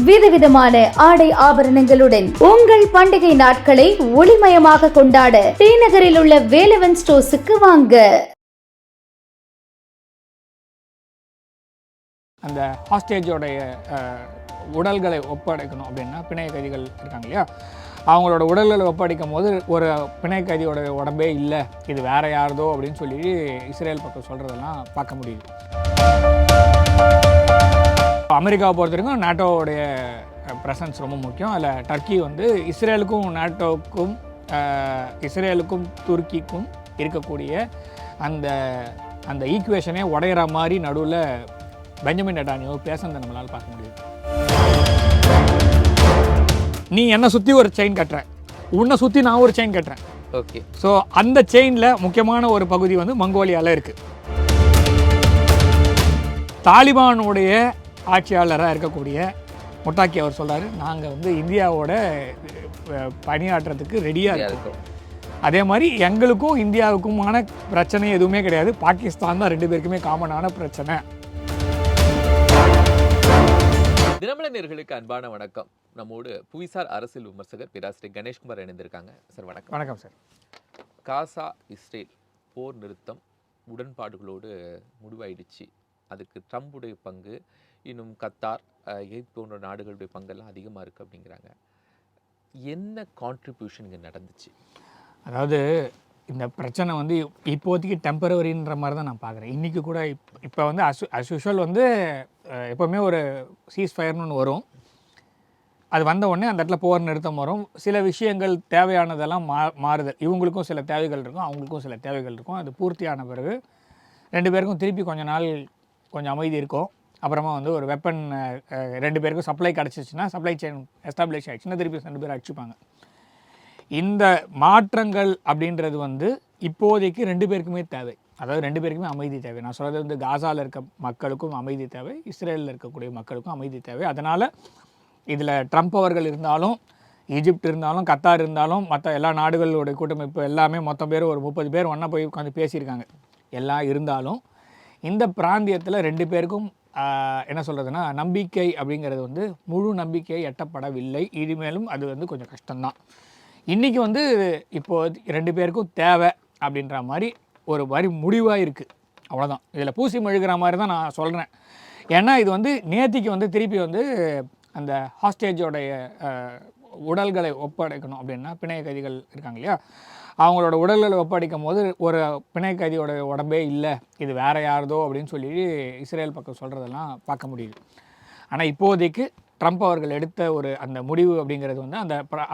விதவிதமான ஆடை ஆபரணங்களுடன் உங்கள் பண்டிகை நாட்களை ஒளிமயமாக கொண்டாட ஸ்ரீநகரில் உள்ள வேலவன் ஸ்டோர்ஸுக்கு வாங்க. அந்த ஹாஸ்டேஜோடைய உடல்களை ஒப்படைக்கணும் அப்படின்னா பிணை கைதிகள் இருக்காங்க இல்லையா, அவங்களோட உடல்களை ஒப்படைக்கும் போது ஒரு பிணை கைதியோட உடம்பே இல்லை, இது வேற யாரதோ அப்படின்னு சொல்லி இஸ்ரேல் பக்கம் சொல்கிறதெல்லாம் பார்க்க முடியுது. அமெரிக்காவை பொறுத்த வரைக்கும் நாட்டோடைய ப்ரெசன்ஸ் ரொம்ப முக்கியம். அதில் டர்க்கி வந்து இஸ்ரேலுக்கும் நாட்டோவுக்கும் இஸ்ரேலுக்கும் துருக்கிக்கும் இருக்கக்கூடிய அந்த அந்த ஈக்குவேஷனே உடையிற மாதிரி நடுவில் பெஞ்சமின் நெட்டானியாஹூ பேசுனதை நம்மளால் பார்க்க முடியுது. நீ என்னை சுற்றி ஒரு செயின் கட்டுறேன், உன்னை சுற்றி நான் ஒரு செயின் கட்டுறேன். ஓகே, ஸோ அந்த செயினில் முக்கியமான ஒரு பகுதி வந்து மங்கோலியாவில் இருக்குது. தாலிபானுடைய ஆட்சியாளராக இருக்கக்கூடிய முட்டாக்கி அவர் சொல்கிறாரு, நாங்கள் வந்து இந்தியாவோட பணியாற்றுறதுக்கு ரெடியாக இருக்கோம். அதே மாதிரி எங்களுக்கும் இந்தியாவுக்குமான பிரச்சனை எதுவுமே கிடையாது, பாகிஸ்தான் தான் ரெண்டு பேருக்குமே காமனான பிரச்சனை. தினமலர்களுக்கு அன்பான வணக்கம். நம்மோடு புவிசார் அரசியல் விமர்சகர் பேராசிரியர் கணேஷ்குமார் இணைந்திருக்காங்க. சார் வணக்கம். வணக்கம் சார். காசா இஸ்ரேல் போர் நிறுத்தம் உடன்பாடுகளோடு முடிவாயிடுச்சு. அதுக்கு ட்ரம்புடைய பங்கு, இன்னும் கத்தார், எகிப்து போன்ற நாடுகளுடைய பங்கெல்லாம் அதிகமாக இருக்குது அப்படிங்கிறாங்க. என்ன கான்ட்ரிபியூஷன் இங்கே நடந்துச்சு? அதாவது இந்த பிரச்சனை வந்து இப்போதைக்கு டெம்பரவரின்ற மாதிரி தான் நான் பார்க்குறேன். இன்றைக்கி கூட இப்போ வந்து அஸ் யூஷுவல் வந்து எப்போவுமே ஒரு சீஸ் ஃபயர்னு ஒன்று வரும். அது வந்த உடனே அந்த இடத்துல போர் நிறுத்தம் வரும். சில விஷயங்கள் தேவையானதெல்லாம் மாறுதல், இவங்களுக்கும் சில தேவைகள் இருக்கும், அவங்களுக்கும் சில தேவைகள் இருக்கும். அது பூர்த்தியான பிறகு ரெண்டு பேருக்கும் திருப்பி கொஞ்ச நாள் கொஞ்சம் அமைதி இருக்கும். அப்புறமா வந்து ஒரு வெப்பன் ரெண்டு பேருக்கும் சப்ளை கிடச்சிச்சின்னா, சப்ளை செயின் எஸ்டாப்ளிஷ் ஆகிடுச்சுன்னா திருப்பி ரெண்டு பேரும் அடிச்சுப்பாங்க. இந்த மாற்றங்கள் அப்படின்றது வந்து இப்போதைக்கு ரெண்டு பேருக்குமே தேவை. அதாவது ரெண்டு பேருக்குமே அமைதி தேவை. நான் சொல்கிறது வந்து காசாவில் இருக்க மக்களுக்கும் அமைதி தேவை, இஸ்ரேலில் இருக்கக்கூடிய மக்களுக்கும் அமைதி தேவை. அதனால் இதில் ட்ரம்ப் அவர்கள் இருந்தாலும், ஈஜிப்ட் இருந்தாலும், கத்தார் இருந்தாலும், மற்ற எல்லா நாடுகளோடைய கூட்டமைப்பு எல்லாமே மொத்தம் பேர் ஒரு 30 பேர் ஒன்றா போய் உட்காந்து பேசியிருக்காங்க. எல்லாம் இருந்தாலும் இந்த பிராந்தியத்தில் ரெண்டு பேருக்கும் என்ன சொல்கிறதுனா, நம்பிக்கை அப்படிங்கிறது வந்து முழு நம்பிக்கை எட்டப்படவில்லை. இனிமேலும் அது வந்து கொஞ்சம் கஷ்டம்தான். இன்றைக்கி வந்து இப்போது ரெண்டு பேருக்கும் தேவை அப்படின்ற மாதிரி ஒரு மாதிரி முடிவாக இருக்குது. அவ்வளோதான். இதில் பூசி மெழுகிற மாதிரி தான் நான் சொல்கிறேன். ஏன்னா இது வந்து நேத்திக்கு வந்து திருப்பி வந்து அந்த ஹாஸ்டேஜோடைய உடல்களை ஒப்படைக்கணும் அப்படின்னா பிணை கைதிகள் இருக்காங்க இல்லையா, அவங்களோட உடல்களை ஒப்படைக்கும் போது ஒரு பிணை கைதியோட உடம்பே இல்லை, இது வேற யாரதோ அப்படின்னு சொல்லி இஸ்ரேல் பக்கம் சொல்கிறதெல்லாம் பார்க்க முடியுது. ஆனால் இப்போதைக்கு ட்ரம்ப் அவர்கள் எடுத்த ஒரு அந்த முடிவு அப்படிங்கிறது வந்து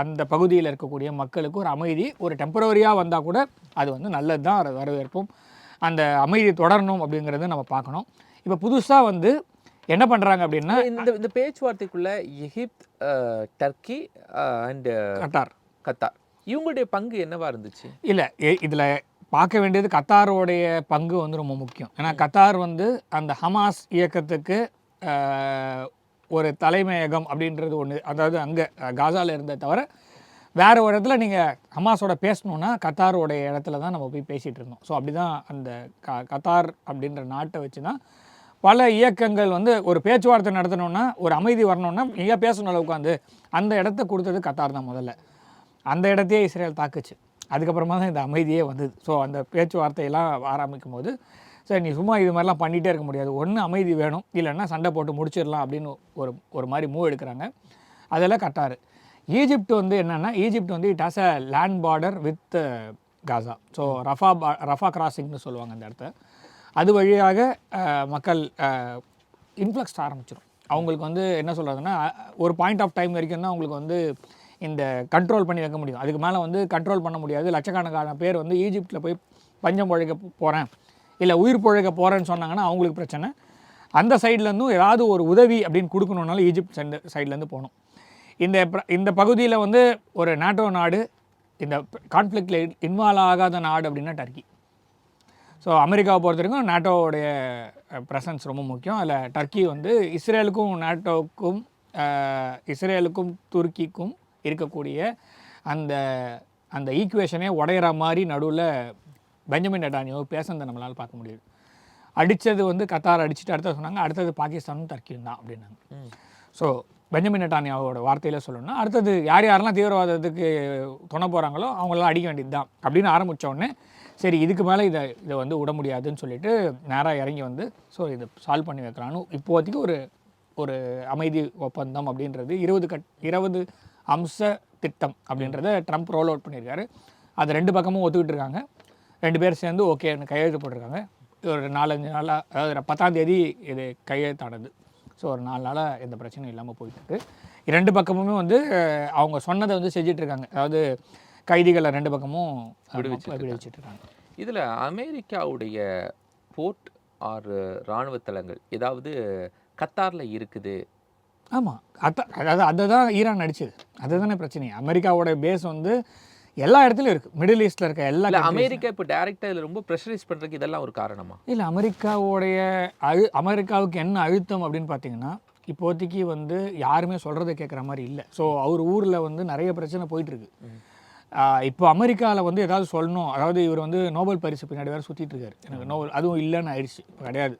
அந்த பகுதியில் இருக்கக்கூடிய மக்களுக்கு ஒரு அமைதி, ஒரு டெம்பரவரியாக வந்தால் கூட அது வந்து நல்லது தான், அதை வரவேற்போம். அந்த அமைதி தொடரணும் அப்படிங்கிறத நம்ம பார்க்கணும். இப்போ புதுசாக வந்து என்ன பண்ணுறாங்க அப்படின்னா, இந்த பேச்சுவார்த்தைக்குள்ள எகிப்த், டர்க்கி அண்ட் கத்தார் இவங்களுடைய பங்கு என்னவா இருந்துச்சு? இல்லை, இதில் பார்க்க வேண்டியது கத்தாரோடைய பங்கு வந்து ரொம்ப முக்கியம். ஏன்னா கத்தார் வந்து அந்த ஹமாஸ் இயக்கத்துக்கு ஒரு தலைமையகம் அப்படின்றது ஒன்று, அதாவது அங்கே காசாவில் இருந்த தவிர வேறு ஒரு இடத்துல நீங்கள் ஹமாஸோட பேசணுன்னா கத்தாரோடைய இடத்துல தான் நம்ம போய் பேசிகிட்டு இருந்தோம். ஸோ அப்படி தான் அந்த கத்தார் அப்படின்ற நாட்டை வச்சு தான் பல இயக்கங்கள் வந்து ஒரு பேச்சுவார்த்தை நடத்தணுன்னா, ஒரு அமைதி வரணுன்னா இங்கே பேசணும் அளவுக்கு வந்து அந்த இடத்த கொடுத்தது கத்தார் தான் முதல்ல. அந்த இடத்தையே இஸ்ரேல் தாக்குச்சு. அதுக்கப்புறமா தான் இந்த அமைதியே வந்தது. ஸோ அந்த பேச்சுவார்த்தையெல்லாம் ஆரம்பிக்கும் போது, சரி நீ சும்மா இது மாதிரிலாம் பண்ணிகிட்டே இருக்க முடியாது, ஒன்று அமைதி வேணும், இல்லைன்னா சண்டை போட்டு முடிச்சிடலாம் அப்படின்னு ஒரு மாதிரி மூவ் எடுக்கிறாங்க. அதெல்லாம் கட்டார். ஈஜிப்ட் வந்து என்னென்னா, ஈஜிப்ட் வந்து it has a land border with Gaza. So Rafah கிராசிங்னு சொல்லுவாங்க அந்த இடத்த. அது வழியாக மக்கள் இன்ஃப்ளக்ஸ் ஆரம்பிச்சிடும். அவங்களுக்கு வந்து என்ன சொல்கிறதுனா, ஒரு பாயிண்ட் ஆஃப் டைம் வரைக்கும் தான் அவங்களுக்கு வந்து இந்த கண்ட்ரோல் பண்ணி வைக்க முடியும். அதுக்கு மேலே வந்து கண்ட்ரோல் பண்ண முடியாது. லட்சக்கணக்கான பேர் வந்து ஈஜிப்டில் போய் பஞ்சம் பொழைக்க போகிறேன், இல்லை உயிர் பொழைக்க போகிறேன்னு சொன்னாங்கன்னா அவங்களுக்கு பிரச்சனை. அந்த சைட்லேருந்தும் ஏதாவது ஒரு உதவி அப்படின்னு கொடுக்கணுன்னாலும் ஈஜிப்ட் சைட்லேருந்து போகணும். இந்த பகுதியில் வந்து ஒரு நாட்டோ நாடு, இந்த கான்ஃப்ளிக்டில் இன்வால்வ் ஆகாத நாடு அப்படின்னா டர்க்கி. ஸோ அமெரிக்காவை பொறுத்த வரைக்கும் நாட்டோடைய ப்ரெசன்ஸ் ரொம்ப முக்கியம். அதில் டர்க்கி வந்து இஸ்ரேலுக்கும் நாட்டோவுக்கும் இஸ்ரேலுக்கும் துருக்கிக்கும் இருக்கக்கூடிய அந்த அந்த ஈக்குவேஷனே உடையிற மாதிரி நடுவில் பெஞ்சமின் நெட்டானியாஹூ பேசுனதை நம்மளால் பார்க்க முடியுது. அடித்தது வந்து கத்தார் அடிச்சுட்டு அடுத்தது சொன்னாங்க, அடுத்தது பாகிஸ்தானும் டர்க்கியும் தான் அப்படின்னாங்க. ஸோ பெஞ்சமின் நெட்டானியாவோட வார்த்தையில் சொல்லணும்னா அடுத்தது யார் யாரெல்லாம் தீவிரவாதத்துக்கு துணை போகிறாங்களோ அவங்களெல்லாம் அடிக்க வேண்டியது தான் அப்படின்னு ஆரம்பித்த உடனே சரி இதுக்கு மேலே இதை வந்து விட முடியாதுன்னு சொல்லிட்டு நேராக இறங்கி வந்து ஸோ இதை சால்வ் பண்ணி வைக்கலான்னு இப்போதைக்கு ஒரு அமைதி ஒப்பந்தம் அப்படின்றது 20 அம்ச திட்டம் அப்படின்றத ட்ரம்ப் ரோல் அவுட் பண்ணியிருக்காரு. அது 2 பக்கமும் ஒத்துக்கிட்டு இருக்காங்க. 2 பேர் சேர்ந்து ஓகேன்னு கையெழுத்து போட்டிருக்காங்க. ஒரு 4-5 நாளாக, அதாவது 10ஆம் தேதி இது கையெழுத்தானது. ஸோ ஒரு 4 நாளாக எந்த பிரச்சனையும் இல்லாமல் போயிட்டுருக்கு. 2 பக்கமுமே வந்து அவங்க சொன்னதை வந்து செஞ்சிட்ருக்காங்க. அதாவது கைதிகளை 2 பக்கமும் விடுவிச்சிட்ருக்காங்க. இதில் அமெரிக்காவுடைய போர்ட் ஆர் இராணுவ தளங்கள் ஏதாவது கத்தாரில் இருக்குது. ஆமாம், அதாவது அதை தான் ஈரான் அடிச்சது. அதுதானே பிரச்சனை. அமெரிக்காவோட பேஸ் வந்து எல்லா இடத்துலையும் இருக்குது. மிடில் ஈஸ்ட்டில் இருக்க எல்லா அமெரிக்கா இப்போ டேரெக்டாக இதில் ரொம்ப ப்ரெஷரைஸ் பண்ணுறதுக்கு இதெல்லாம் ஒரு காரணமா? இல்லை, அமெரிக்காவுக்கு என்ன அழுத்தம் அப்படின்னு பார்த்தீங்கன்னா இப்போதைக்கு வந்து யாருமே சொல்கிறத கேட்குற மாதிரி இல்லை. ஸோ அவர் ஊரில் வந்து நிறைய பிரச்சனை போயிட்டுருக்கு. இப்போ அமெரிக்காவில் வந்து ஏதாவது சொல்லணும், அதாவது இவர் வந்து நோபல் பரிசு பின்னாடி வேறு சுற்றிட்டு இருக்காரு. எனக்கு நோபல் அதுவும் இல்லைன்னு ஆயிடுச்சு. இப்போ கிடையாது,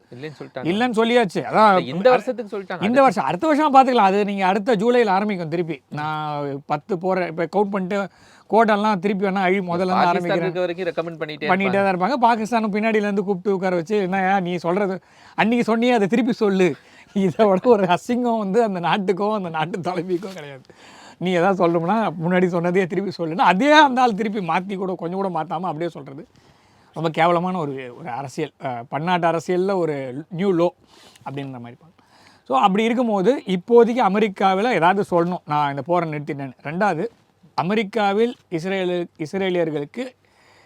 இல்லைன்னு சொல்லியாச்சு. அதான் இந்த வருஷத்துக்கு சொல்லிட்டாங்க. இந்த வருஷம் அடுத்த வருஷம் பார்த்துக்கலாம். அது நீங்கள் அடுத்த ஜூலையில் ஆரம்பிக்கும் திருப்பி. நான் 10 போகிறேன் இப்போ கவுண்ட் பண்ணிட்டு கோட்டெல்லாம் திருப்பி வேணால் முதல்ல ஆரம்பிக்கிறேன் வரைக்கும் ரெக்கமெண்ட் பண்ணிட்டே தான் இருப்பாங்க. பாகிஸ்தானும் பின்னாடியிலேருந்து கூப்பிட்டு உட்கார வச்சு என்ன நீ சொல்கிறது அன்றைக்கி சொன்னியே அதை திருப்பி சொல்லு. இதை விட ஒரு அசிங்கம் வந்து அந்த நாட்டுக்கோ அந்த நாட்டு தலைவிக்கோ கிடையாது. நீ எதாவது சொல்லணும்னா முன்னாடி சொன்னதே திருப்பி சொல்லுன்னா அதே அந்த ஆள் திருப்பி மாற்றி கூட கொஞ்சம் கூட மாற்றாமல் அப்படியே சொல்கிறது ரொம்ப கேவலமான ஒரு அரசியல். பன்னாட்டு அரசியலில் ஒரு நியூ லோ அப்படின்ற மாதிரி பார்க்கணும். ஸோ அப்படி இருக்கும்போது இப்போதைக்கு அமெரிக்காவில் ஏதாவது சொல்லணும், நான் இந்த போரை நிறுத்தினேன். 2வது, அமெரிக்காவில் இஸ்ரேலியர்களுக்கு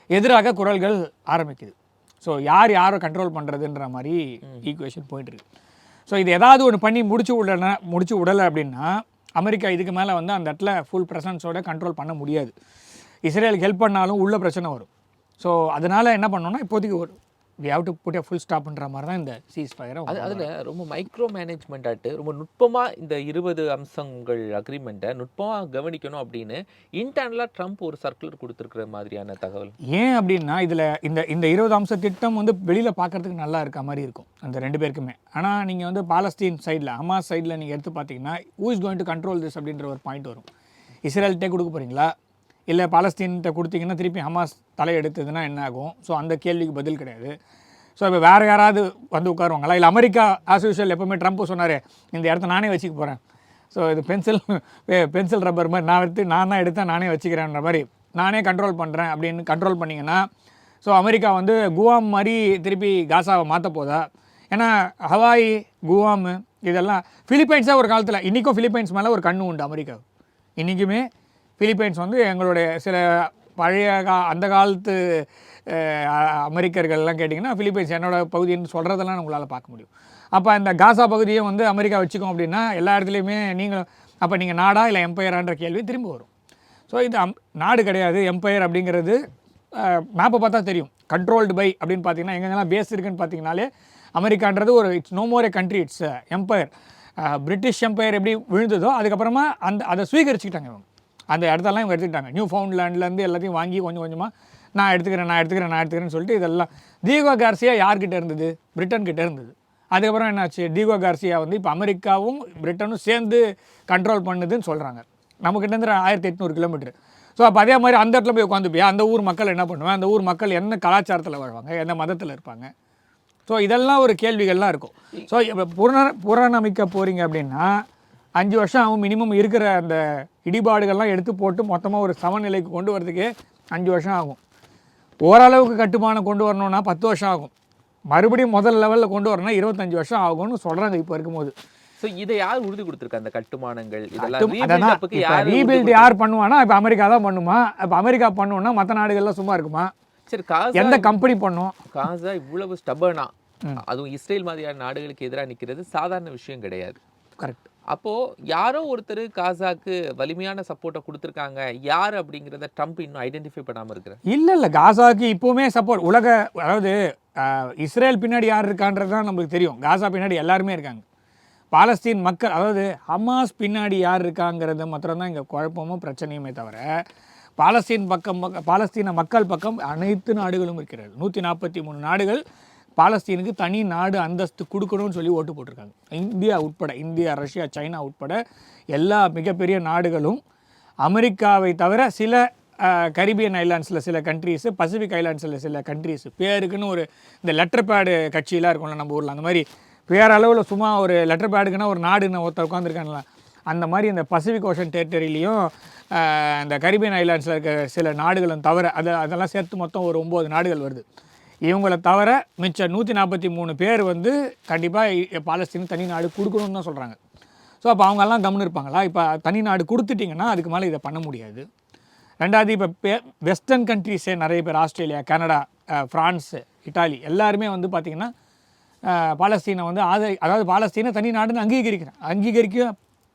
எதிராக குரல்கள் ஆரம்பிக்குது. ஸோ யாரை கண்ட்ரோல் பண்ணுறதுன்ற மாதிரி ஈக்குவேஷன் போயிட்டுருக்கு. ஸோ இது ஏதாவது ஒன்று பண்ணி முடிச்சு விடலை அப்படின்னா அமெரிக்கா இதுக்கு மேலே வந்து அந்த இடத்துல ஃபுல் ப்ரெசன்ஸோட கண்ட்ரோல் பண்ண முடியாது. இஸ்ரேலுக்கு ஹெல்ப் பண்ணாலும் உள்ள பிரச்சனை வரும். ஸோ அதனால் என்ன பண்ணோன்னா இப்போதைக்கு we have to put a full stopன்ற மாதிரி தான் இந்த சீஸ்ஃபயரை. அதில் ரொம்ப மைக்ரோ மேனேஜ்மெண்ட் ஆட்டு ரொம்ப நுட்பமாக இந்த 20 அம்சங்கள் அக்ரிமெண்ட்டை நுட்பமாக கவனிக்கணும் அப்படின்னு இன்டர்னலாக ட்ரம்ப் ஒரு சர்க்குலர் கொடுத்துருக்குற மாதிரியான தகவல். ஏன் அப்படின்னா இதில் இந்த 20 அம்ச திட்டம் வந்து வெளியில் பார்க்குறதுக்கு நல்லா இருக்க மாதிரி இருக்கும் அந்த 2 பேருக்குமே. ஆனால் நீங்கள் வந்து பாலஸ்தீன் சைடில் ஹமாஸ் சைடில் நீங்கள் எடுத்து பார்த்தீங்கன்னா who is going to control this அப்படின்ற ஒரு பாயிண்ட் வரும். இஸ்ரேல்கிட்டே கொடுக்க போகிறீங்களா, இல்லை பாலஸ்தீன்கிட்ட கொடுத்தீங்கன்னா திருப்பி ஹமாஸ் தலையெடுத்ததுன்னா என்ன ஆகும்? ஸோ அந்த கேள்விக்கு பதில் கிடையாது. ஸோ இப்போ வேறு யாராவது வந்து உட்காருவாங்களா? இல்லை அமெரிக்கா ஆஸ் யூஷுவல் எப்போவுமே ட்ரம்ப் சொன்னார் இந்த இடத்த நானே வச்சுக்க போகிறேன், ஸோ இது பென்சில் ரப்பர் மாதிரி நான் தான் எடுத்தேன் நானே வச்சுக்கிறேன்ற மாதிரி நானே கண்ட்ரோல் பண்ணுறேன் அப்படின்னு கண்ட்ரோல் பண்ணிங்கன்னா ஸோ அமெரிக்கா வந்து குவாம் மாதிரி திருப்பி காசாவை மாற்ற போதா? ஏன்னா ஹவாய், குவாம் இதெல்லாம் ஃபிலிப்பைன்ஸாக ஒரு காலத்தில், இன்றைக்கும் ஃபிலிப்பைன்ஸ் மேலே ஒரு கண்ணு உண்டு அமெரிக்கா. இன்றைக்குமே ஃபிலிப்பைன்ஸ் வந்து எங்களுடைய சில பழைய அந்த காலத்து அமெரிக்கர்கள்லாம் கேட்டிங்கன்னா ஃபிலிப்பைன்ஸ் என்னோட பகுதின்னு சொல்கிறதெல்லாம் உங்களால் பார்க்க முடியும். அப்போ இந்த காசா பகுதியை வந்து அமெரிக்கா வச்சுக்கோம் அப்படின்னா எல்லா இடத்துலையுமே நீங்கள் நாடா இல்லை எம்பையரான்ற கேள்வி திரும்ப வரும். ஸோ இது நாடு கிடையாது, எம்பையர் அப்படிங்கிறது மேப்பை பார்த்தா தெரியும். கண்ட்ரோல்டு பை அப்படின்னு பார்த்தீங்கன்னா எங்கெங்கெல்லாம் பேஸ் இருக்குன்னு பார்த்தீங்கனாலே அமெரிக்கான்றது ஒரு it's no more a country, it's empire. British empire எப்படி விழுந்ததோ அதுக்கப்புறமா அதை ஸ்வீகரிச்சுக்கிட்டாங்க இவங்க. அந்த இடத்தெல்லாம் இவங்க எடுத்துக்கிட்டாங்க. நியூ ஃபவுண்ட்லேண்ட்லேருந்து எல்லாத்தையும் வாங்கி கொஞ்சம் கொஞ்சமாக நான் எடுத்துக்கிறேன்னு சொல்லிட்டு இதெல்லாம். டியகோ கார்சியா யார்கிட்ட இருந்தது? பிரிட்டன்கிட்ட இருந்தது. அதுக்கப்புறம் என்னாச்சு? டியகோ கார்சியா வந்து இப்போ அமெரிக்காவும் பிரிட்டனும் சேர்ந்து கண்ட்ரோல் பண்ணுதுன்னு சொல்கிறாங்க. நமக்கிட்டேருந்து 1800 கிலோமீட்டர். ஸோ அப்போ அதே மாதிரி அந்த இடத்துல போய் உட்காந்துப்பியா அந்த ஊர் மக்கள் என்ன பண்ணுவேன், அந்த ஊர் மக்கள் என்ன கலாச்சாரத்தில் வாழ்வாங்க, எந்த மதத்தில் இருப்பாங்க? ஸோ இதெல்லாம் ஒரு கேள்விகள்லாம் இருக்கும். ஸோ இப்போ புறநமைக்க போகிறீங்க அப்படின்னா 5 வருஷம் ஆகும் மினிமம். இருக்கிற அந்த இடிபாடுகள்லாம் எடுத்து போட்டு மொத்தமாக ஒரு சமநிலைக்கு கொண்டு வரதுக்கே 5 வருஷம் ஆகும். ஓரளவுக்கு கட்டுமானம் கொண்டு வரணும்னா 10 வருஷம் ஆகும். மறுபடியும் முதல் லெவலில் கொண்டு வரணும்னா 25 வருஷம் ஆகும்னு சொல்கிறாங்க இப்போ இருக்கும்போது. ஸோ இதை யார் உறுதி கொடுத்துருக்கா? அந்த கட்டுமானங்கள் இதெல்லாம் ரீபில்ட் யார் பண்ணுவானா? இப்போ அமெரிக்கா தான் பண்ணுமா? இப்போ அமெரிக்கா பண்ணுவோம்னா மற்ற நாடுகள்லாம் சும்மா இருக்குமா? சரி, எந்த கம்பெனி பண்ணும்? காசா இவ்வளவு ஸ்டபர்னா, அதுவும் இஸ்ரேல் மாதிரியான நாடுகளுக்கு எதிராக நிற்கிறது சாதாரண விஷயம் கிடையாது. கரெக்ட். அப்போது யாரோ ஒருத்தர் காசாக்கு வலிமையான சப்போர்ட்டை கொடுத்துருக்காங்க. யார் அப்படிங்கிறத ட்ரம்ப் இன்னும் ஐடென்டிஃபை பண்ணாமல் இருக்கிறார். இல்லை காசாக்கு இப்போவுமே சப்போர்ட் அதாவது இஸ்ரேல் பின்னாடி யார் இருக்கான்றது தான் நம்மளுக்கு தெரியும். காசா பின்னாடி எல்லாருமே இருக்காங்க. பாலஸ்தீன் மக்கள், அதாவது ஹமாஸ் பின்னாடி யார் இருக்காங்கிறது மாத்திரம்தான் இங்கே குழப்பமும் பிரச்சனையுமே தவிர பாலஸ்தீன மக்கள் பக்கம் அனைத்து நாடுகளும் இருக்கிறது. 143 நாடுகள் பாலஸ்தீனுக்கு தனி நாடு அந்தஸ்து கொடுக்கணும்னு சொல்லி ஓட்டு போட்டிருக்காங்க. இந்தியா உட்பட, இந்தியா, ரஷ்யா, சைனா உட்பட எல்லா மிகப்பெரிய நாடுகளும், அமெரிக்காவை தவிர சில கரீபியன் ஐலாண்ட்ஸில் சில கண்ட்ரீஸு, பசிபிக் ஐலாண்ட்ஸில் சில கண்ட்ரீஸு, பேருக்குன்னு ஒரு இந்த லெட்டர் பேடு கட்சியெலாம் இருக்கும்ல நம்ம ஊரில், அந்த மாதிரி பேரளவில் சும்மா ஒரு லெட்டர் பேடுக்குன்னா ஒரு நாடுன்னு ஒருத்தர் உட்காந்துருக்காங்களா, அந்த மாதிரி இந்த பசிபிக் ஓஷன் டெரிட்டரியிலையும் இந்த கரீபியன் ஐலாண்ட்ஸில் இருக்க சில நாடுகளும் தவிர அதெல்லாம் சேர்த்து மொத்தம் ஒரு 9 நாடுகள் வருது. இவங்களை தவிர மிச்சம் 143 பேர் வந்து கண்டிப்பாக பாலஸ்தீனுக்கு தனி நாடு கொடுக்கணும்னு தான் சொல்கிறாங்க. ஸோ அப்போ அவங்கெல்லாம் கம்முன்னு இருப்பாங்களா? இப்போ தனி நாடு கொடுத்துட்டிங்கன்னா அதுக்கு மேலே இதை பண்ண முடியாது. ரெண்டாவது, இப்போ வெஸ்டர்ன் கண்ட்ரீஸே நிறைய பேர், ஆஸ்திரேலியா, கனடா, ஃப்ரான்ஸு, இட்டாலி எல்லாருமே வந்து பார்த்திங்கன்னா பாலஸ்தீனை வந்து அதாவது பாலஸ்தீனை தனி நாடுன்னு அங்கீகரிக்க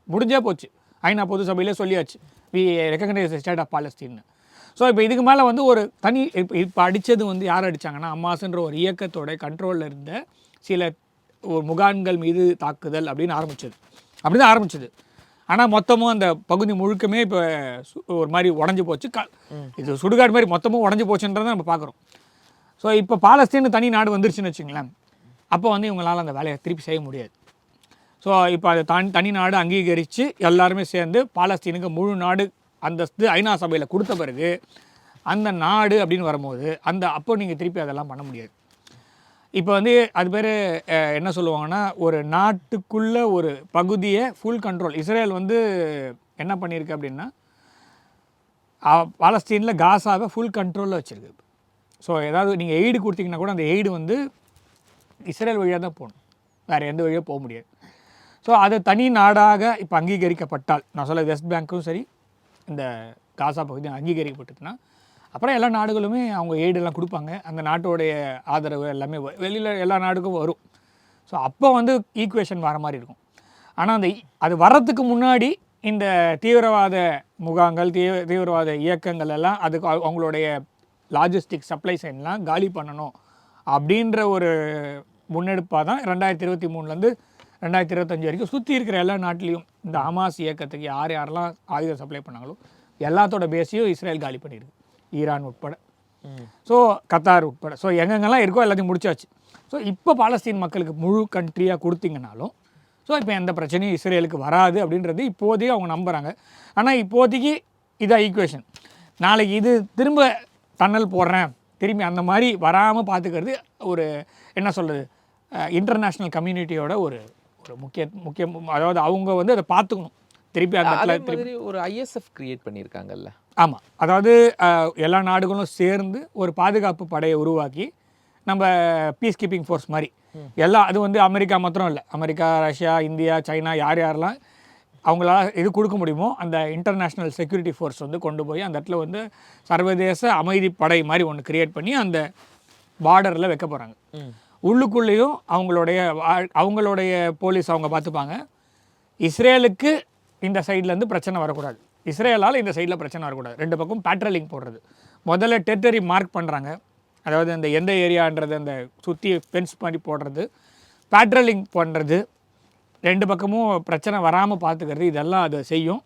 முடிஞ்சே போச்சு. ஐநா பொது சபையிலே சொல்லியாச்சு, we recognise state of Palestine. So இப்போ இதுக்கு மேலே வந்து ஒரு தனி இப்போ அடித்தது வந்து யார் அடித்தாங்கன்னா, ஹமாஸ்ன்ற ஒரு இயக்கத்தோட கண்ட்ரோலில் இருந்த சில ஒரு முகாம்கள் மீது தாக்குதல் அப்படின்னு அப்படி தான் ஆரம்பிச்சது. ஆனால் மொத்தமும் அந்த பகுதி முழுக்கமே இப்போ ஒரு மாதிரி உடஞ்சி போச்சு. இது சுடுகாடு மாதிரி மொத்தமும் உடஞ்சி போச்சுன்றதை நம்ம பார்க்குறோம். ஸோ இப்போ பாலஸ்தீன் தனி நாடு வந்துருச்சுன்னு வச்சுங்களேன், அப்போ வந்து இவங்களால் அந்த வேலையை திருப்பி செய்ய முடியாது. ஸோ இப்போ அதை தனி நாடு அங்கீகரித்து எல்லாருமே சேர்ந்து பாலஸ்தீனுக்கு முழு நாடு அந்தஸ்து ஐநா சபையில் கொடுத்த பிறகு அந்த நாடு அப்படின்னு வரும்போது அப்போ நீங்கள் திருப்பி அதெல்லாம் பண்ண முடியாது. இப்போ வந்து அது பேர் என்ன சொல்லுவாங்கன்னா, ஒரு நாட்டுக்குள்ளே ஒரு பகுதியை ஃபுல் கண்ட்ரோல். இஸ்ரேல் வந்து என்ன பண்ணியிருக்கு அப்படின்னா, பாலஸ்தீனில் காசாவை ஃபுல் கண்ட்ரோலில் வச்சுருக்கு. ஸோ ஏதாவது நீங்கள் எய்டு கொடுத்தீங்கன்னா கூட அந்த எய்டு வந்து இஸ்ரேல் வழியாக தான் போகணும், வேறு எந்த வழியாக போக முடியாது. ஸோ அது தனி நாடாக இப்போ அங்கீகரிக்கப்பட்டால், நான் சொல்ல வெஸ்ட் பேங்க்கும் சரி இந்த காசா பகுதி அங்கீகரிக்கப்பட்டுச்சுன்னா, அப்புறம் எல்லா நாடுகளுமே அவங்க எய்டெல்லாம் கொடுப்பாங்க. அந்த நாட்டோடைய ஆதரவு எல்லாமே வெளியில் எல்லா நாடுக்கும் வரும். ஸோ அப்போ வந்து ஈக்குவேஷன் வர மாதிரி இருக்கும். ஆனால் அது வர்றதுக்கு முன்னாடி இந்த தீவிரவாத முகாம்கள், தீவிரவாத இயக்கங்கள் எல்லாம் அதுக்கு அவங்களுடைய லாஜிஸ்டிக் சப்ளை சைன்லாம் காலி பண்ணணும் அப்படின்ற ஒரு முன்னெடுப்பாக தான் 2023 2025 வரைக்கும் சுற்றி இருக்கிற எல்லா நாட்டிலையும் இந்த ஹமாஸ் இயக்கத்துக்கு யாரெல்லாம் ஆயுதம் சப்ளை பண்ணாங்களோ எல்லாத்தோட பேஸையும் இஸ்ரேல் காலி பண்ணியிருக்கு, ஈரான் உட்பட, ஸோ கத்தார் உட்பட. ஸோ எங்கெங்கெல்லாம் இருக்கோ எல்லாத்தையும் முடிச்சாச்சு. ஸோ இப்போ பாலஸ்தீன் மக்களுக்கு முழு கண்ட்ரியாக கொடுத்தீங்கனாலும் ஸோ இப்போ எந்த பிரச்சனையும் இஸ்ரேலுக்கு வராது அப்படின்றது இப்போதைக்கு அவங்க நம்புகிறாங்க. ஆனால் இப்போதைக்கு இதான் ஈக்குவேஷன். நாளைக்கு இது திரும்ப டன்னல் போடுறேன், திரும்பி அந்த மாதிரி வராமல் பார்த்துக்கிறது ஒரு என்ன சொல்கிறது, இன்டர்நேஷ்னல் கம்யூனிட்டியோட ஒரு முக்கிய அதாவது அவங்க வந்து அதை பார்த்துக்கணும் திருப்பி அந்த ஒரு ஐஎஸ்எஃப் கிரியேட் பண்ணியிருக்காங்கல்ல. ஆமாம், அதாவது எல்லா நாடுகளும் சேர்ந்து ஒரு பாதுகாப்பு படையை உருவாக்கி நம்ம பீஸ் கீப்பிங் ஃபோர்ஸ் மாதிரி எல்லாம், அது வந்து அமெரிக்கா மாத்திரம் இல்லை, அமெரிக்கா, ரஷ்யா, இந்தியா, சைனா யாரெல்லாம் அவங்களால இது கொடுக்க முடியுமோ அந்த இன்டர்நேஷ்னல் செக்யூரிட்டி ஃபோர்ஸ் வந்து கொண்டு போய் அந்த இடத்துல வந்து சர்வதேச அமைதி படை மாதிரி ஒன்று கிரியேட் பண்ணி அந்த பார்டரில் வைக்க போகிறாங்க. உள்ளுக்குள்ளேயும் அவங்களுடைய போலீஸ் அவங்க பார்த்துப்பாங்க. இஸ்ரேலுக்கு இந்த சைட்லேருந்து பிரச்சனை வரக்கூடாது, இஸ்ரேலால் இந்த சைடில் பிரச்சனை வரக்கூடாது. 2 பக்கம் பேட்ரோலிங் போடுறது. முதல்ல டெரிட்டரி மார்க் பண்ணுறாங்க, அதாவது அந்த எந்த ஏரியான்றது அந்த சுற்றி ஃபென்ஸ் மாதிரி போடுறது, பேட்ரோலிங் பண்ணுறது, 2 பக்கமும் பிரச்சனை வராமல் பார்த்துக்கிறது, இதெல்லாம் அதை செய்யும்.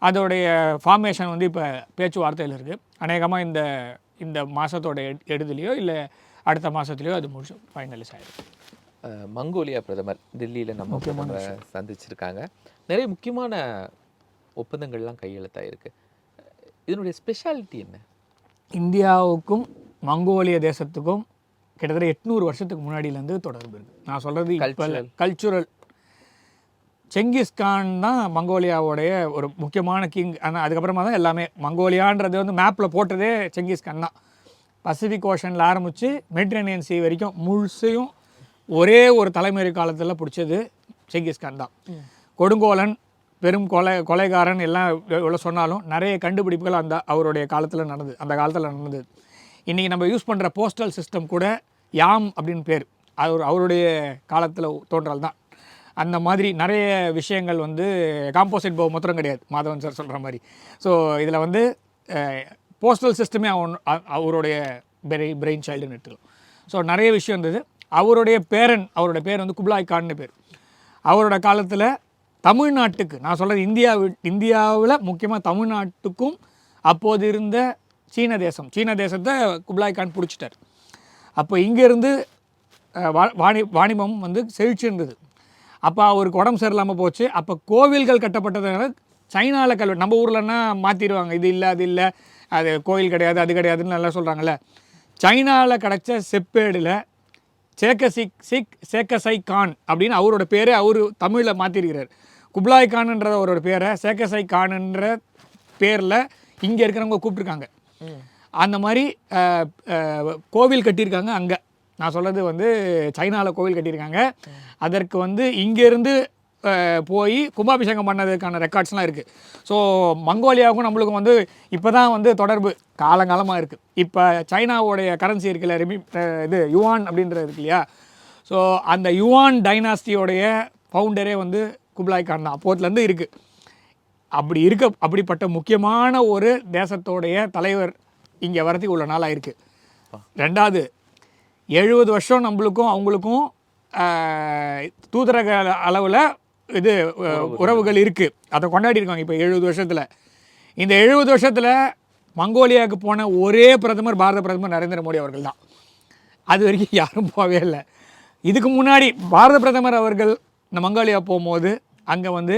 அதோடைய ஃபார்மேஷன் வந்து இப்போ பேச்சுவார்த்தையில் இருக்குது. அநேகமாக இந்த மாதத்தோட எடுதுலையோ இல்லை அடுத்த மாதத்துலேயோ அது முடிச்சு ஃபைனலைஸ் ஆகிடும். மங்கோலியா பிரதமர் டெல்லியில் நம்ம சந்திச்சிருக்காங்க. நிறைய முக்கியமான ஒப்பந்தங்கள்லாம் கையெழுத்தாயிருக்கு. இதனுடைய ஸ்பெஷாலிட்டி என்ன? இந்தியாவுக்கும் மங்கோலிய தேசத்துக்கும் கிட்டத்தட்ட 800 வருஷத்துக்கு முன்னாடியிலேருந்து தொடர்பு இருக்குது. நான் சொல்கிறது இப்போ கல்ச்சுரல். செங்கிஸ்கான் தான் மங்கோலியாவோடைய ஒரு முக்கியமான கிங். ஆனால் அதுக்கப்புறமா தான் எல்லாமே மங்கோலியான்றது வந்து மேப்பில் போட்டதே செங்கிஸ்கான் தான். பசிபிக் ஓஷனில் ஆரம்பித்து மெடிட்டரேனியன் சீ வரைக்கும் முழுசையும் ஒரே ஒரு தலைமுறை காலத்தில் பிடிச்சது செங்கிஸ்கான் தான். கொடுங்கோலன், பெரும் கொலைகாரன் எல்லாம் எவ்வளோ சொன்னாலும் நிறைய கண்டுபிடிப்புகள் அவருடைய காலத்தில் நடந்தது. இன்றைக்கி நம்ம யூஸ் பண்ணுற போஸ்டல் சிஸ்டம் கூட யாம் அப்படின்னு பேர் அவருடைய காலத்தில் தோன்றல் தான். அந்த மாதிரி நிறைய விஷயங்கள் வந்து காம்போசிட் போ மாத்திரம் கிடையாது, மாதவன் சார் சொல்கிற மாதிரி. ஸோ இதில் வந்து போஸ்டல் சிஸ்டமே அவருடைய பிரெயின் சைல்டுன்னு எடுத்துக்கலாம். ஸோ நிறைய விஷயம் இருந்தது. அவருடைய பேர் வந்து குப்லாய் கான்னு பேர். அவரோட காலத்தில் தமிழ்நாட்டுக்கு, நான் சொல்கிறது இந்தியாவில் முக்கியமாக தமிழ்நாட்டுக்கும் அப்போது இருந்த சீன தேசத்தை குப்லாய் கான் பிடிச்சிட்டார். அப்போ இங்கேருந்து வாணிபம் வந்து செழிச்சு இருந்தது. அப்போ அவருக்கு உடம்பு சரியில்லாமல் போச்சு. அப்போ கோவில்கள் கட்டப்பட்டதுனால சைனாவில் கல்வெட்டு, நம்ம ஊர்லன்னா மாற்றிடுவாங்க, இது இல்லை அது இல்லை, அது கோவில் கிடையாது அது கிடையாதுன்னு நல்லா சொல்கிறாங்கல்ல. சைனாவில் கிடச்ச செப்பேடில் சேக்கசை கான் அப்படின்னு அவரோட பேரை அவர் தமிழில் மாற்றிருக்கிறார். குப்லாய் கான்ன்ற அவரோட பேரை சேக்கசை கான்ன்ற பேரில் இங்கே இருக்கிறவங்க கூப்பிட்ருக்காங்க. அந்த மாதிரி கோவில் கட்டியிருக்காங்க அங்கே. நான் சொல்கிறது வந்து சைனாவில் கோவில் கட்டியிருக்காங்க. அதற்கு வந்து இங்கேருந்து போய் கும்பாபிஷேகம் பண்ணதுக்கான ரெக்கார்ட்ஸ்லாம் இருக்குது. ஸோ மங்கோலியாவுக்கும் நம்மளுக்கும் வந்து இப்போ தான் வந்து தொடர்பு காலங்காலமாக இருக்குது. இப்போ சைனாவோடைய கரன்சி இருக்குல்ல, இது யுவான் அப்படின்றது இருக்கு இல்லையா. ஸோ அந்த யுவான் டைனாஸ்டியோடைய ஃபவுண்டரே வந்து குப்லாய் கான் தான், அப்போதுலேருந்து இருக்குது. அப்படிப்பட்ட முக்கியமான ஒரு தேசத்தோடைய தலைவர் இங்கே வரத்துக்கு உள்ள நாளாக இருக்குது. ரெண்டாவது 70 வருஷம் நம்மளுக்கும் அவங்களுக்கும் தூதரக அளவில் இது உறவுகள் இருக்குது. அதை கொண்டாடிருக்காங்க இப்போ 70 வருஷத்தில். இந்த 70 வருஷத்தில் மங்கோலியாவுக்கு போன ஒரே பிரதமர் பாரத பிரதமர் நரேந்திர மோடி அவர்கள் தான். அது வரைக்கும் யாரும் போகவே இல்லை. இதுக்கு முன்னாடி பாரத பிரதமர் அவர்கள் இந்த மங்கோலியா போகும்போது அங்கே வந்து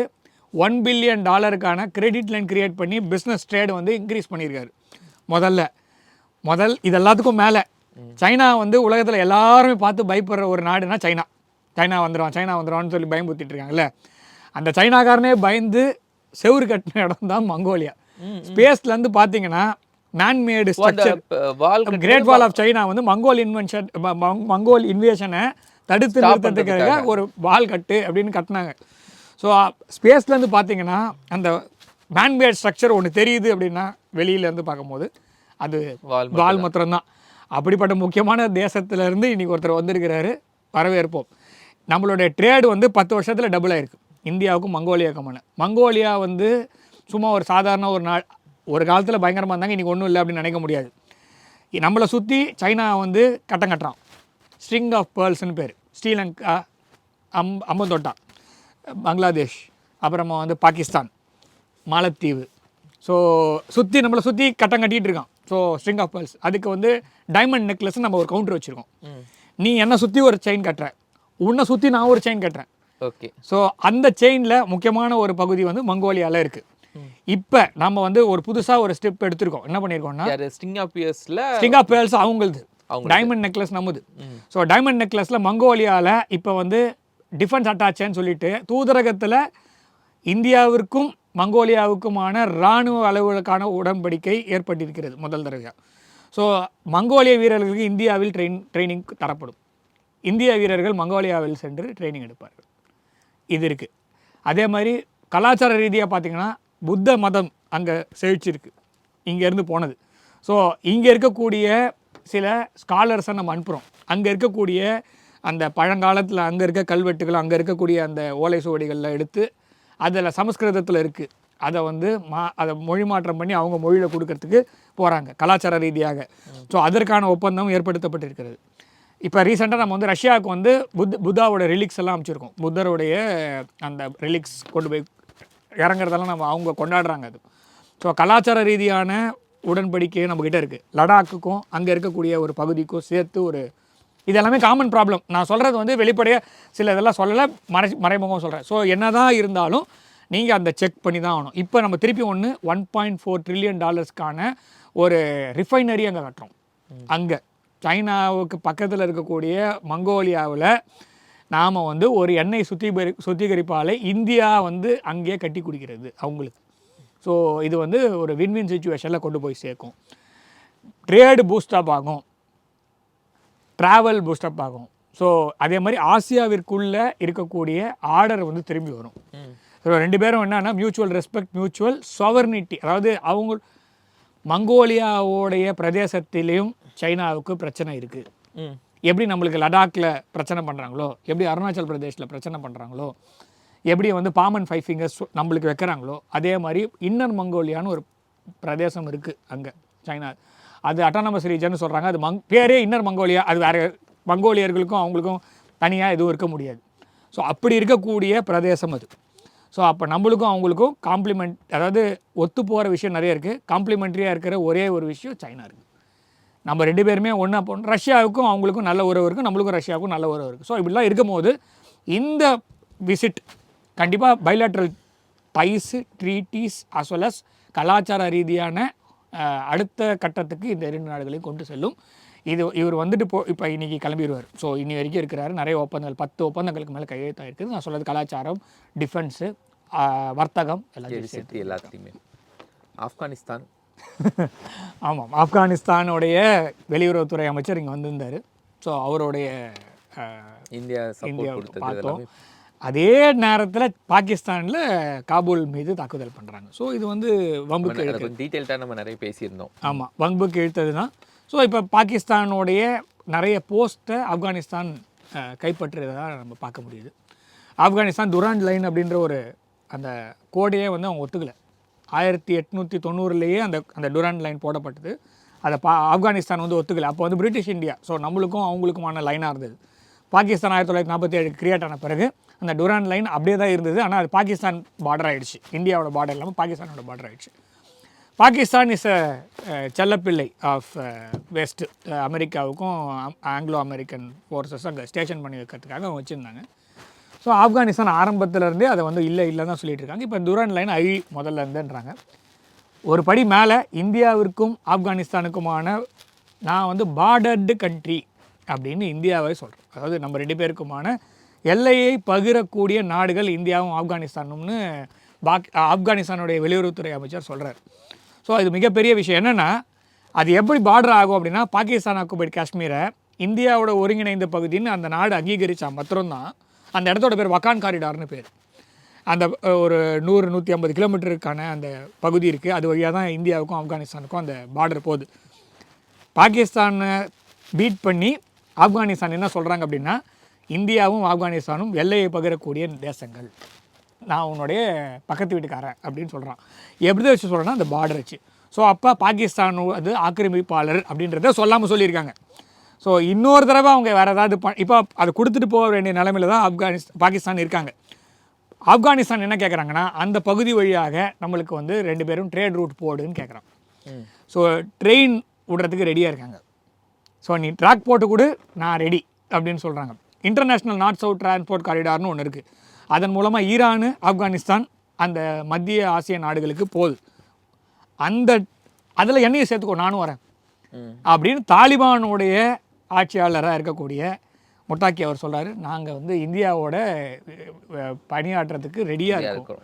$1 பில்லியன் கிரெடிட் லைன் கிரியேட் பண்ணி பிஸ்னஸ் ட்ரேடு வந்து இன்க்ரீஸ் பண்ணியிருக்காரு. இது எல்லாத்துக்கும் மேலே சைனா வந்து உலகத்தில் எல்லாருமே பார்த்து பயப்படுற ஒரு நாடுனா சைனா வந்துடுவான்னு சொல்லி பயம்புத்திட்டு இருக்காங்கல்ல. அந்த சைனாக்காரனே பயந்து செவுறு கட்டின இடம் தான் மங்கோலியா. ஸ்பேஸ்லேருந்து பார்த்தீங்கன்னா manmade structure, great wall of China வந்து மங்கோல் இன்வேஷனை தடுத்து நிறுத்தத்துக்காக ஒரு வால் கட்டு அப்படின்னு கட்டினாங்க. ஸோ ஸ்பேஸ்லேருந்து பார்த்தீங்கன்னா அந்த மேன்மேட் ஸ்ட்ரக்சர் ஒன்று தெரியுது அப்படின்னா வெளியிலேருந்து பார்க்கும்போது அது வால் மாத்திரம்தான். அப்படிப்பட்ட முக்கியமான தேசத்துலேருந்து இன்றைக்கி ஒருத்தர் வந்திருக்கிறாரு, வரவேற்போம். நம்மளுடைய ட்ரேடு வந்து 10 வருஷத்தில் டபுள் ஆகிருக்கு இந்தியாவுக்கும் மங்கோலியாவுக்குமான. மங்கோலியா வந்து சும்மா ஒரு சாதாரண ஒரு நாள், ஒரு காலத்தில் பயங்கரமாக இருந்தாங்க, இன்றைக்கி ஒன்றும் இல்லை அப்படின்னு நினைக்க முடியாது. நம்மளை சுற்றி சைனா வந்து கட்டுறான். ஸ்ட்ரிங் ஆஃப் பேர்ல்ஸ்னு பேர். ஸ்ரீலங்கா, அம்பந்தோட்டா, பங்களாதேஷ், அப்புறமா வந்து பாகிஸ்தான், மாலத்தீவு. ஸோ நம்மளை சுற்றி கட்டிகிட்டு இருக்கான். So string of pearls. அதுக்கு வந்து டைமண்ட் நெக்லஸ் நம்ம ஒரு கவுண்டர் வச்சுருக்கோம். நீ என்னை சுற்றி ஒரு செயின் கட்டுற, உன்னை சுற்றி நான் ஒரு செயின் கட்டுறேன். ஓகே. ஸோ அந்த செயினில் முக்கியமான ஒரு பகுதி வந்து மங்கோலியாவில் இருக்குது. இப்போ நம்ம வந்து ஒரு புதுசாக ஒரு ஸ்டெப் எடுத்திருக்கோம். என்ன பண்ணியிருக்கோம்னா ஸ்ட்ரிங் ஆஃப் பேர்ல்ஸ் அவங்களது, டைமண்ட் நெக்லஸ் நம்மது. ஸோ டைமண்ட் நெக்லஸில் மங்கோலியாவில் இப்போ வந்து டிஃபென்ஸ் அட்டாச்சேன்னு சொல்லிட்டு தூதரகத்தில் இந்தியாவிற்கும் மங்கோலியாவுக்குமான இராணுவ அளவுகளுக்கான உடன்படிக்கை ஏற்பட்டிருக்கிறது முதல் தடவையாக. ஸோ மங்கோலிய வீரர்களுக்கு இந்தியாவில் ட்ரைனிங் தரப்படும். இந்திய வீரர்கள் மங்கோலியாவில் சென்று ட்ரைனிங் எடுப்பார்கள். இது இருக்குது. அதே மாதிரி கலாச்சார ரீதியாக பார்த்திங்கன்னா புத்த மதம் அங்கே செழிச்சிருக்கு, இங்கேருந்து போனது. ஸோ இங்கே இருக்கக்கூடிய சில ஸ்காலர்ஸை நம்ம அனுப்புகிறோம். அங்கே இருக்கக்கூடிய அந்த பழங்காலத்தில் அங்கே இருக்க கல்வெட்டுகள், அங்கே இருக்கக்கூடிய அந்த ஓலை சுவடிகளில் எடுத்து அதில் சமஸ்கிருதத்தில் இருக்குது, அதை வந்து அதை மொழி மாற்றம் பண்ணி அவங்க மொழியில் கொடுக்கறதுக்கு போகிறாங்க கலாச்சார ரீதியாக. ஸோ அதற்கான ஒப்பந்தம் ஏற்படுத்தப்பட்டிருக்கிறது. இப்போ ரீசெண்டாக நம்ம வந்து ரஷ்யாவுக்கு வந்து புத்தாவோட ரிலிக்ஸ் எல்லாம் அமைச்சிருக்கோம். புத்தருடைய அந்த ரிலிக்ஸ் கொண்டு போய் இறங்குறதெல்லாம் அவங்க கொண்டாடுறாங்க. அது ஸோ கலாச்சார ரீதியான உடன்படிக்கை நம்மக்கிட்ட இருக்குது. லடாக்குக்கும் அங்கே இருக்கக்கூடிய ஒரு பகுதிக்கும் சேர்த்து ஒரு இதெல்லாமே காமன் ப்ராப்ளம். நான் சொல்கிறது வந்து வெளிப்படையாக சில இதெல்லாம் சொல்லலை, மறைமுகம் சொல்கிறேன். ஸோ என்ன தான் இருந்தாலும் நீங்கள் அந்த செக் பண்ணி தான் ஆகணும். இப்போ நம்ம திருப்பி $1.4 ட்ரில்லியன் ஒரு ரிஃபைனரி அங்கே கட்டுறோம். அங்கே சைனாவுக்கு பக்கத்தில் இருக்கக்கூடிய மங்கோலியாவில் நாம் வந்து ஒரு எண்ணெய் சுத்திகரிப்பாலை இந்தியா வந்து அங்கேயே கட்டி குடிக்கிறது அவங்களுக்கு. ஸோ இது வந்து ஒரு வின்வின் சிச்சுவேஷனில் கொண்டு போய் சேர்க்கும். ட்ரேடு பூஸ்டப் ஆகும், ட்ராவல் பூஸ்டப் ஆகும். ஸோ அதே மாதிரி ஆசியாவிற்குள்ளே இருக்கக்கூடிய ஆர்டர் வந்து திரும்பி வரும். ஸோ ரெண்டு பேரும் என்னன்னா மியூச்சுவல் ரெஸ்பெக்ட், மியூச்சுவல் சாவர்னிட்டி. அதாவது அவங்க மங்கோலியாவோடைய பிரதேசத்திலையும் சைனாவுக்கு பிரச்சனை இருக்குது. எப்படி நம்மளுக்கு லடாக்கில் பிரச்சனை பண்ணுறாங்களோ, எப்படி அருணாச்சல் பிரதேஷில் பிரச்சனை பண்ணுறாங்களோ, எப்படி வந்து பாமன் 5 ஃபிங்கர்ஸ் நம்மளுக்கு வைக்கிறாங்களோ, அதே மாதிரி இன்னர் மங்கோலியான்னு ஒரு பிரதேசம் இருக்குது அங்கே சைனா. அது அட்டானமஸ் ரீஜன் சொல்கிறாங்க. அது பேரே இன்னர் மங்கோலியா. அது வேறு மங்கோலியர்களுக்கும் அவங்களுக்கும் தனியாக எதுவும் இருக்க முடியாது. ஸோ அப்படி இருக்கக்கூடிய பிரதேசம் அது. ஸோ அப்போ நம்மளுக்கும் அவங்களுக்கும் காம்ப்ளிமெண்ட், அதாவது ஒத்து போகிற விஷயம் நிறைய இருக்குது. காம்ப்ளிமெண்ட்ரியாக இருக்கிற ஒரே ஒரு விஷயம் சைனா இருக்குது. நம்ம 2 பேருமே ஒன்றா போகணும். ரஷ்யாவுக்கும் அவங்களுக்கும் நல்ல உறவு இருக்குது, நம்மளுக்கும் ரஷ்யாவுக்கும் நல்ல உறவு இருக்குது. ஸோ இப்படிலாம் இருக்கும்போது இந்த விசிட் கண்டிப்பாக bilateral ties, treaties as well as கலாச்சார ரீதியான அடுத்த கட்டத்துக்கு இந்த 2 நாடுகளையும் கொண்டு செல்லும். இவர் வந்துட்டு இப்போ இன்றைக்கி கிளம்பிடுவார். ஸோ இன்னி வரைக்கும் இருக்கிறாரு. நிறைய ஒப்பந்தங்கள் 10 ஒப்பந்தங்களுக்கு மேலே கையெழுத்தாயிருக்குது. நான் சொல்கிறது கலாச்சாரம், டிஃபென்ஸு, வர்த்தகம் எல்லாத்தையுமே. ஆப்கானிஸ்தான் ஆமாம், ஆப்கானிஸ்தானுடைய வெளியுறவுத்துறை அமைச்சர் இங்கே வந்திருந்தார். ஸோ அவருடைய இந்தியா பார்த்தோம். அதே நேரத்தில் பாகிஸ்தானில் காபூல் மீது தாக்குதல் பண்ணுறாங்க. ஸோ இது வந்து வம்புக்கு இழுத்து டீட்டெயில்டாக நம்ம நிறைய பேசியிருந்தோம். ஆமாம், வம்புக்கு இழுத்தது தான். ஸோ இப்போ பாகிஸ்தானுடைய நிறைய போஸ்ட்டை ஆப்கானிஸ்தான் கைப்பற்றுறதாக நம்ம பார்க்க முடியுது. ஆப்கானிஸ்தான் துராண்ட் லைன் அப்படின்ற ஒரு அந்த கோடையே வந்து அவங்க ஒத்துக்கலை. 1890 அந்த டுராண்ட் லைன் போடப்பட்டது. அதை ஆப்கானிஸ்தான் வந்து ஒத்துக்கலை. அப்போ வந்து பிரிட்டிஷ் இந்தியா, ஸோ நம்மளுக்கும் அவங்களுக்குமான லைனாக இருந்தது. பாகிஸ்தான் 1947 கிரியேட் ஆன பிறகு அந்த டுராண்ட் லைன் அப்படியே தான் இருந்தது. ஆனால் அது பாகிஸ்தான் பார்டர் ஆகிடுச்சு. இந்தியாவோட பார்டர் இல்லாமல் பாகிஸ்தானோட பார்டர் ஆகிடுச்சு. பாகிஸ்தான் இஸ் செல்லப்பிள்ளை ஆஃப் வெஸ்ட். அமெரிக்காவுக்கும் ஆங்கிலோ அமெரிக்கன் ஃபோர்ஸஸ் அங்கே ஸ்டேஷன் பண்ணி வைக்கிறதுக்காக அவங்க வச்சுருந்தாங்க. ஸோ ஆப்கானிஸ்தான் ஆரம்பத்திலேருந்தே அதை வந்து இல்லை தான் சொல்லிட்டு இருக்காங்க. இப்போ துராண்ட் லைன் முதல்ல இருந்துன்றாங்க. ஒரு படி மேலே இந்தியாவிற்கும் ஆப்கானிஸ்தானுக்குமான நான் வந்து பார்டர்டு கண்ட்ரி அப்படின்னு இந்தியாவை சொல்கிறேன். அதாவது நம்ம 2 பேருக்குமான எல்லையை பகிரக்கூடிய நாடுகள் இந்தியாவும் ஆப்கானிஸ்தானும்னு ஆப்கானிஸ்தானுடைய வெளியுறவுத்துறை அமைச்சர் சொல்கிறார். ஸோ அது மிகப்பெரிய விஷயம். என்னென்னா அது எப்படி பார்டர் ஆகும் அப்படின்னா, பாகிஸ்தான் ஆக்குபைடு காஷ்மீரை இந்தியாவோட ஒருங்கிணைந்த பகுதின்னு அந்த நாடு அங்கீகரித்தா மாத்திரம்தான் அந்த இடத்தோட பேர் வக்கான் காரிடார்னு பேர். அந்த ஒரு 100-150 கிலோமீட்டருக்கான அந்த பகுதி இருக்குது. அது வழியாக தான் இந்தியாவுக்கும் ஆப்கானிஸ்தானுக்கும் அந்த பார்டர் போகுது. பாகிஸ்தானை பீட் பண்ணி ஆப்கானிஸ்தான் என்ன சொல்கிறாங்க அப்படின்னா, இந்தியாவும் ஆப்கானிஸ்தானும் எல்லையை பகிரக்கூடிய தேசங்கள், நான் உன்னுடைய பக்கத்து வீட்டுக்காரன் அப்படின்னு சொல்கிறான். எப்படி வச்சு சொல்கிறேன்னா அந்த பார்டர் வச்சு. ஸோ அப்போ பாகிஸ்தான் அது ஆக்கிரமிப்பாளர் அப்படின்றத சொல்லாமல் சொல்லியிருக்காங்க. ஸோ இன்னொரு தடவை அவங்க வேறு ஏதாவது இப்போ அதை கொடுத்துட்டு போக வேண்டிய நிலைமையில் தான் பாகிஸ்தான் இருக்காங்க. ஆப்கானிஸ்தான் என்ன கேட்குறாங்கன்னா, அந்த பகுதி வழியாக நம்மளுக்கு வந்து 2 பேரும் ட்ரேட் ரூட் போடுன்னு கேட்குறான். ஸோ ட்ரெயின் விடுறதுக்கு ரெடியாக இருக்காங்க. ஸோ நீ ட்ராக் போட்டு கொடு, நான் ரெடி அப்படின்னு சொல்கிறாங்க. இன்டர்நேஷ்னல் நார்த் சவுத் டிரான்ஸ்போர்ட் காரிடார்னு ஒன்று இருக்குது. அதன் மூலமாக ஈரானு, ஆப்கானிஸ்தான் அந்த மத்திய ஆசிய நாடுகளுக்கு போகுது. அதில் என்னையும் சேர்த்துக்கோ, நானும் வரேன் அப்படின்னு தாலிபானுடைய ஆட்சியாளராக இருக்கக்கூடிய முட்டாக்கி அவர் சொல்கிறாரு. நாங்கள் வந்து இந்தியாவோட பணியாற்றுறதுக்கு ரெடியாக இருக்கோம்.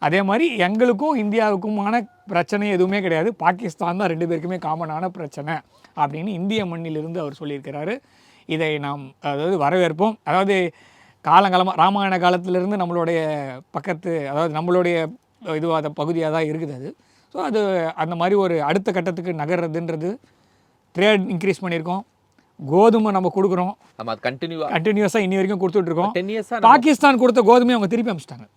அதே மாதிரி எங்களுக்கும் இந்தியாவுக்குமான பிரச்சனை எதுவுமே கிடையாது, பாகிஸ்தான் தான் 2 பேருக்குமே காமனான பிரச்சனை அப்படின்னு இந்திய மண்ணிலிருந்து அவர் சொல்லியிருக்கிறாரு. இதை நாம் அதாவது வரவேற்போம். அதாவது காலங்காலமாக ராமாயண காலத்திலிருந்து நம்மளுடைய பக்கத்து, அதாவது நம்மளுடைய இதுவாத பகுதியாக தான் இருக்குது அது. ஸோ அது அந்த மாதிரி ஒரு அடுத்த கட்டத்துக்கு நகர்றதுன்றது, ட்ரேட் இன்க்ரீஸ் பண்ணியிருக்கோம், கோதுமை நம்ம கொடுக்குறோம், கண்டினியூஸாக இன்னி வரைக்கும் கொடுத்துட்ருக்கோம். பாகிஸ்தான் கொடுத்த கோதுமையை அவங்க திருப்பி அனுப்பிச்சிட்டாங்க.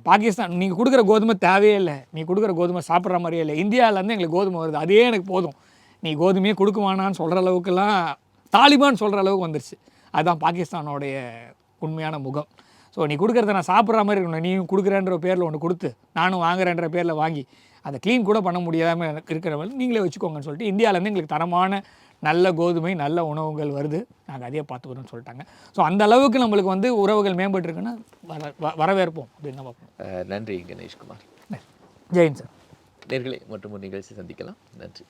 பாகிஸ்தான் நீங்கள் கொடுக்குற கோதுமை தேவையே இல்லை, நீ கொடுக்குற கோதுமை சாப்பிட்ற மாதிரியே இல்லை, இந்தியாவிலேருந்து எங்களுக்கு கோதுமை வருது, அதே எனக்கு போதும், நீ கோதுமையே கொடுக்குவானான்னு சொல்கிற அளவுக்குலாம் தாலிபான் சொல்கிற அளவுக்கு வந்துருச்சு. அதுதான் பாகிஸ்தானோடைய உண்மையான முகம். ஸோ நீ கொடுக்குறத நான் சாப்பிட்ற மாதிரி இருக்கணும், நீ கொடுக்குறேன்ற பேரில் ஒன்று கொடுத்து நானும் வாங்குறேன்ற பேரில் வாங்கி அதை க்ளீன் கூட பண்ண முடியாமல் இருக்கிறவங்க நீங்களே வச்சுக்கோங்கன்னு சொல்லிட்டு இந்தியாவிலேருந்து எங்களுக்கு தரமான நல்ல கோதுமை, நல்ல உணவுகள் வருது, நாங்கள் அதையே பார்த்துக்கிறோன்னு சொல்லிட்டாங்க. ஸோ அந்த அளவுக்கு நம்மளுக்கு வந்து உறவுகள் மேம்பட்டுருக்குன்னா வரவேற்போம் அப்படின்னு தான் பார்ப்போம். நன்றி கணேஷ்குமார். ஜெயின் சார். நேயர்களே மற்றும் ஒரு நிகழ்ச்சி சந்திக்கலாம். நன்றி.